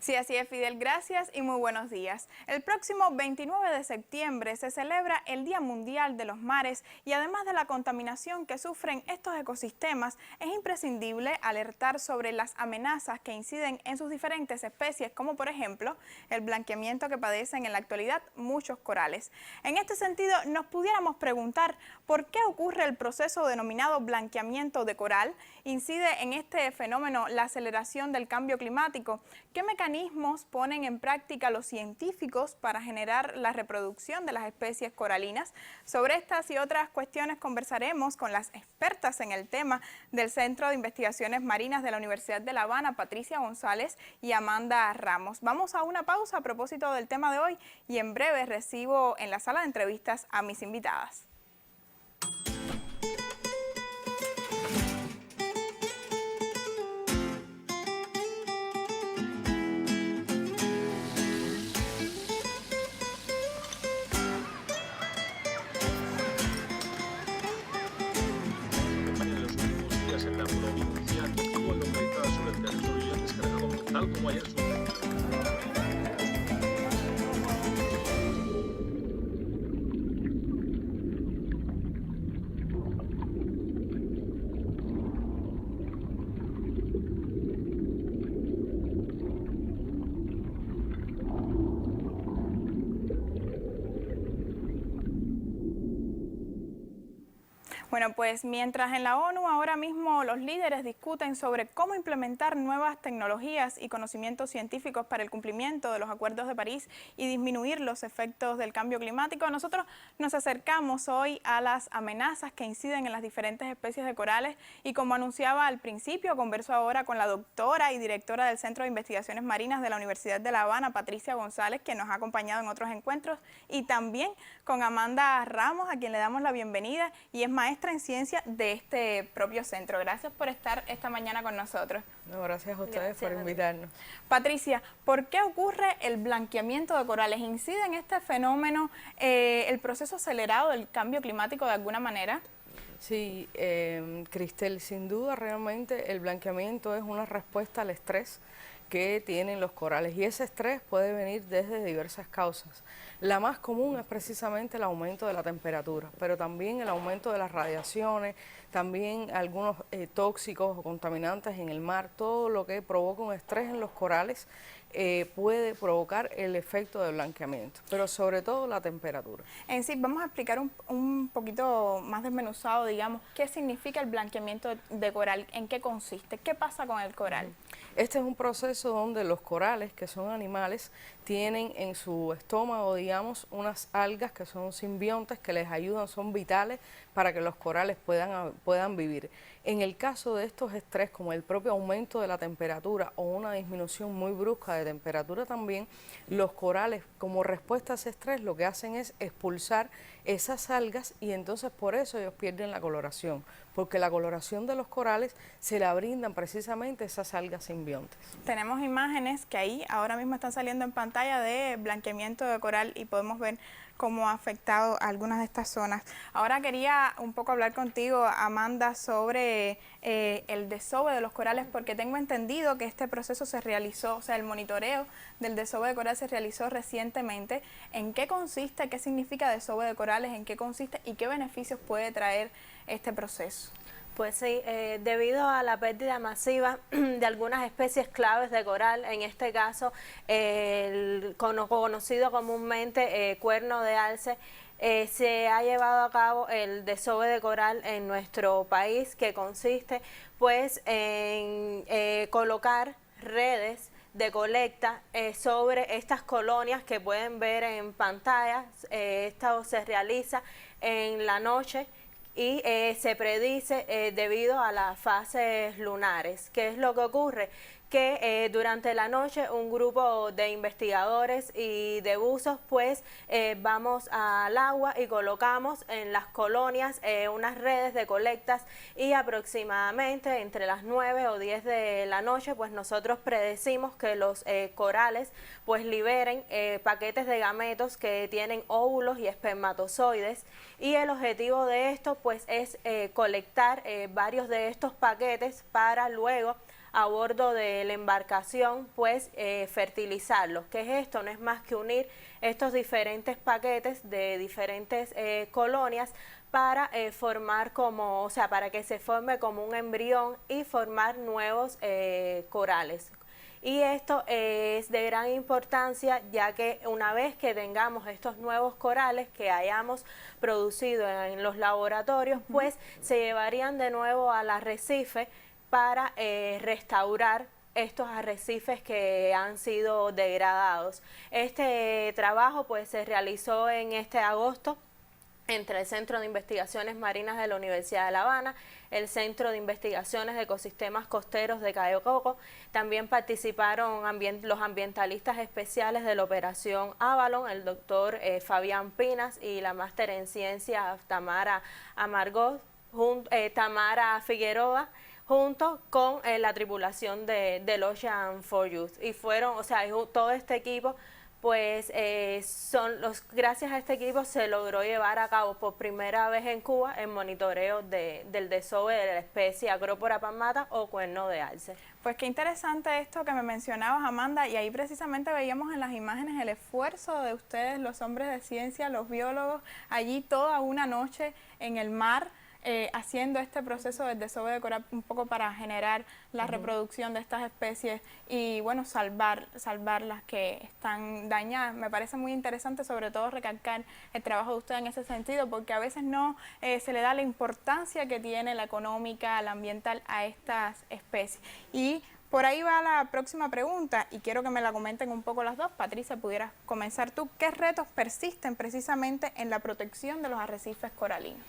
Sí, así es, Fidel. Gracias y muy buenos días. El próximo 29 de septiembre se celebra el Día Mundial de los Mares y además de la contaminación que sufren estos ecosistemas, es imprescindible alertar sobre las amenazas que inciden en sus diferentes especies, como por ejemplo el blanqueamiento que padecen en la actualidad muchos corales. En este sentido, nos pudiéramos preguntar por qué ocurre el proceso denominado blanqueamiento de coral. ¿Incide en este fenómeno la aceleración del cambio climático? ¿Qué mecanismos ponen en práctica los científicos para generar la reproducción de las especies coralinas? Sobre estas y otras cuestiones conversaremos con las expertas en el tema del Centro de Investigaciones Marinas de la Universidad de La Habana, Patricia González y Amanda Ramos. Vamos a una pausa a propósito del tema de hoy y en breve recibo en la sala de entrevistas a mis invitadas. En la provincia estuvo localizada sobre el territorio y descargado tal como ayer sucedió. Bueno, pues mientras en la ONU ahora mismo los líderes discuten sobre cómo implementar nuevas tecnologías y conocimientos científicos para el cumplimiento de los acuerdos de París y disminuir los efectos del cambio climático, nosotros nos acercamos hoy a las amenazas que inciden en las diferentes especies de corales y como anunciaba al principio, converso ahora con la doctora y directora del Centro de Investigaciones Marinas de la Universidad de La Habana, Patricia González, que nos ha acompañado en otros encuentros, y también con Amanda Ramos, a quien le damos la bienvenida y es maestra en ciencia de este propio centro. Gracias por estar esta mañana con nosotros. No, gracias a ustedes por invitarnos. Patricia, ¿por qué ocurre el blanqueamiento de corales? ¿Incide en este fenómeno el proceso acelerado del cambio climático de alguna manera? Sí, Cristel, sin duda realmente el blanqueamiento es una respuesta al estrés que tienen los corales y ese estrés puede venir desde diversas causas. La más común es precisamente el aumento de la temperatura, pero también el aumento de las radiaciones, también algunos tóxicos o contaminantes en el mar, todo lo que provoca un estrés en los corales puede provocar el efecto de blanqueamiento, pero sobre todo la temperatura. En sí, vamos a explicar un poquito más desmenuzado, digamos, qué significa el blanqueamiento de coral, en qué consiste, qué pasa con el coral. Este es un proceso donde los corales, que son animales, tienen en su estómago, digamos, unas algas que son simbiontes que les ayudan, son vitales para que los corales puedan vivir. En el caso de estos estrés, como el propio aumento de la temperatura o una disminución muy brusca de temperatura también, los corales, como respuesta a ese estrés, lo que hacen es expulsar esas algas y entonces por eso ellos pierden la coloración, porque la coloración de los corales se la brindan precisamente esas algas simbiontes. Tenemos imágenes que ahí ahora mismo están saliendo en pantalla de blanqueamiento de coral y podemos ver cómo ha afectado a algunas de estas zonas. Ahora quería un poco hablar contigo, Amanda, sobre el desove de los corales, porque tengo entendido que este proceso se realizó, o sea, el monitoreo del desove de coral se realizó recientemente. ¿En qué consiste? ¿Qué significa desove de corales? ¿En qué consiste? ¿Y qué beneficios puede traer este proceso? Pues sí, debido a la pérdida masiva de algunas especies claves de coral, en este caso el conocido comúnmente cuerno de alce, se ha llevado a cabo el desove de coral en nuestro país, que consiste pues en colocar redes de colecta sobre estas colonias que pueden ver en pantalla. Esto se realiza en la noche y se predice debido a las fases lunares. ¿Qué es lo que ocurre? Que durante la noche un grupo de investigadores y de buzos pues vamos al agua y colocamos en las colonias unas redes de colectas y aproximadamente entre las 9 o 10 de la noche pues nosotros predecimos que los corales pues liberen paquetes de gametos que tienen óvulos y espermatozoides, y el objetivo de esto pues es colectar varios de estos paquetes para luego a bordo de la embarcación, pues fertilizarlos. ¿Qué es esto? No es más que unir estos diferentes paquetes de diferentes colonias para formar como, o sea, para que se forme como un embrión y formar nuevos corales. Y esto es de gran importancia, ya que una vez que tengamos estos nuevos corales que hayamos producido en los laboratorios, pues se llevarían de nuevo al arrecife para restaurar estos arrecifes que han sido degradados. Este trabajo pues se realizó en este agosto entre el Centro de Investigaciones Marinas de la Universidad de La Habana, el Centro de Investigaciones de Ecosistemas Costeros de Cayo Coco. También participaron los ambientalistas especiales de la Operación Avalon, el doctor Fabián Pinas y la máster en ciencias Tamara Figueroa, junto con la tripulación del Ocean for Youth. Y fueron, o sea, todo este equipo, pues gracias a este equipo se logró llevar a cabo por primera vez en Cuba el monitoreo del desove de la especie Acropora palmata o cuerno de alce. Pues qué interesante esto que me mencionabas, Amanda, y ahí precisamente veíamos en las imágenes el esfuerzo de ustedes, los hombres de ciencia, los biólogos, allí toda una noche en el mar, haciendo este proceso del desove de coral un poco para generar la reproducción de estas especies y bueno, salvar las que están dañadas. Me parece muy interesante sobre todo recalcar el trabajo de usted en ese sentido, porque a veces no se le da la importancia que tiene la económica, la ambiental a estas especies. Y por ahí va la próxima pregunta y quiero que me la comenten un poco las dos. Patricia, pudieras comenzar tú. ¿Qué retos persisten precisamente en la protección de los arrecifes coralinos?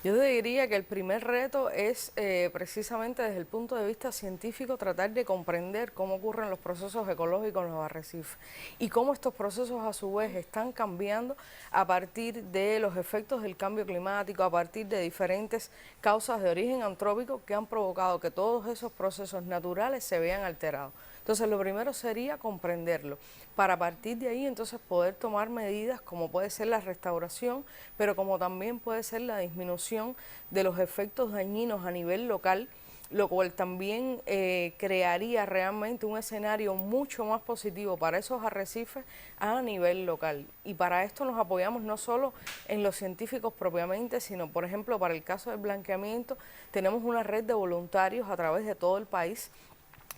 Yo te diría que el primer reto es precisamente desde el punto de vista científico tratar de comprender cómo ocurren los procesos ecológicos en los arrecifes y cómo estos procesos a su vez están cambiando a partir de los efectos del cambio climático, a partir de diferentes causas de origen antrópico que han provocado que todos esos procesos naturales se vean alterados. Entonces, lo primero sería comprenderlo, para a partir de ahí entonces poder tomar medidas como puede ser la restauración, pero como también puede ser la disminución de los efectos dañinos a nivel local, lo cual también crearía realmente un escenario mucho más positivo para esos arrecifes a nivel local. Y para esto nos apoyamos no solo en los científicos propiamente, sino, por ejemplo, para el caso del blanqueamiento, tenemos una red de voluntarios a través de todo el país,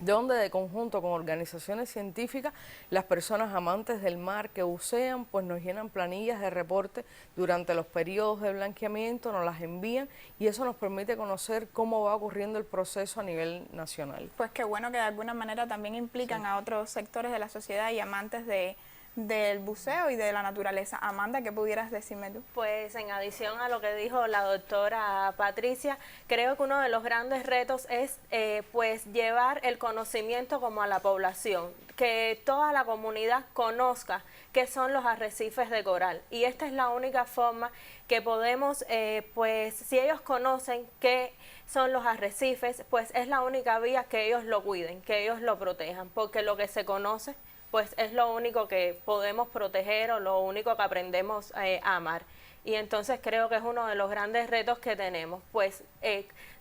donde de conjunto con organizaciones científicas, las personas amantes del mar que bucean, pues nos llenan planillas de reporte durante los periodos de blanqueamiento, nos las envían y eso nos permite conocer cómo va ocurriendo el proceso a nivel nacional. Pues qué bueno que de alguna manera también implican a otros sectores de la sociedad y amantes del buceo y de la naturaleza. Amanda, ¿qué pudieras decirme tú? Pues en adición a lo que dijo la doctora Patricia, creo que uno de los grandes retos es pues llevar el conocimiento como a la población, que toda la comunidad conozca qué son los arrecifes de coral, y esta es la única forma que podemos, pues si ellos conocen qué son los arrecifes, pues es la única vía que ellos lo cuiden, que ellos lo protejan, porque lo que se conoce pues es lo único que podemos proteger o lo único que aprendemos a amar. Y entonces creo que es uno de los grandes retos que tenemos, pues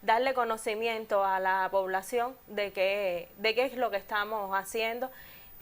darle conocimiento a la población de qué es lo que estamos haciendo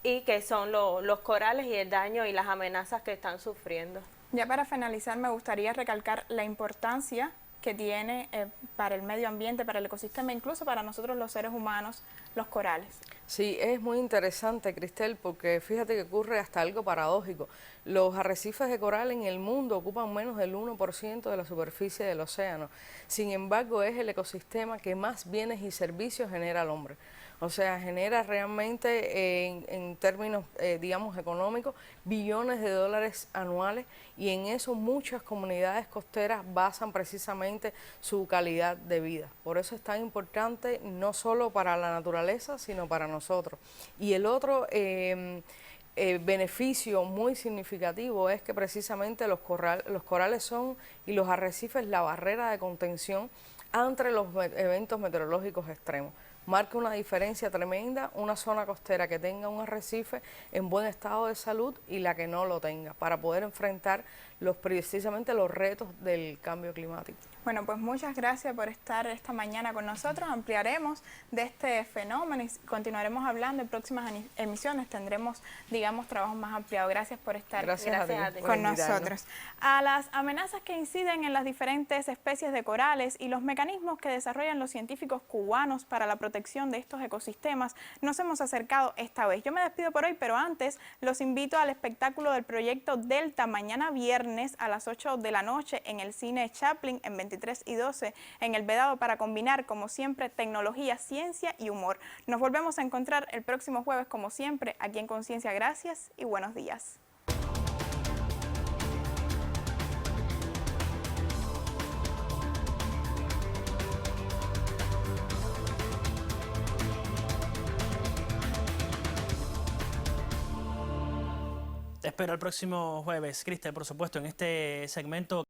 y qué son los corales y el daño y las amenazas que están sufriendo. Ya para finalizar, me gustaría recalcar la importancia que tiene para el medio ambiente, para el ecosistema, incluso para nosotros los seres humanos, los corales. Sí, es muy interesante, Cristel, porque fíjate que ocurre hasta algo paradójico. Los arrecifes de coral en el mundo ocupan menos del 1% de la superficie del océano. Sin embargo, es el ecosistema que más bienes y servicios genera al hombre. O sea, genera realmente en términos, digamos, económicos, billones de dólares anuales, y en eso muchas comunidades costeras basan precisamente su calidad de vida. Por eso es tan importante no solo para la naturaleza, sino para nosotros. Y el otro beneficio muy significativo es que precisamente los corales son, y los arrecifes, la barrera de contención ante los eventos meteorológicos extremos. Marca una diferencia tremenda una zona costera que tenga un arrecife en buen estado de salud y la que no lo tenga, para poder enfrentar precisamente los retos del cambio climático. Bueno, pues muchas gracias por estar esta mañana con nosotros. Ampliaremos de este fenómeno y continuaremos hablando en próximas emisiones. Tendremos, digamos, trabajos más ampliados. Gracias por estar Gracias a ti por con invitarnos. nosotros. A las amenazas que inciden en las diferentes especies de corales y los mecanismos que desarrollan los científicos cubanos para la protección de estos ecosistemas, nos hemos acercado esta vez. Yo me despido por hoy, pero antes los invito al espectáculo del proyecto Delta mañana viernes a las 8 de la noche en el Cine Chaplin en 23 y 12 en El Vedado para combinar, como siempre, tecnología, ciencia y humor. Nos volvemos a encontrar el próximo jueves, como siempre, aquí en Conciencia. Gracias y buenos días. Te espero el próximo jueves, Cristel, por supuesto, en este segmento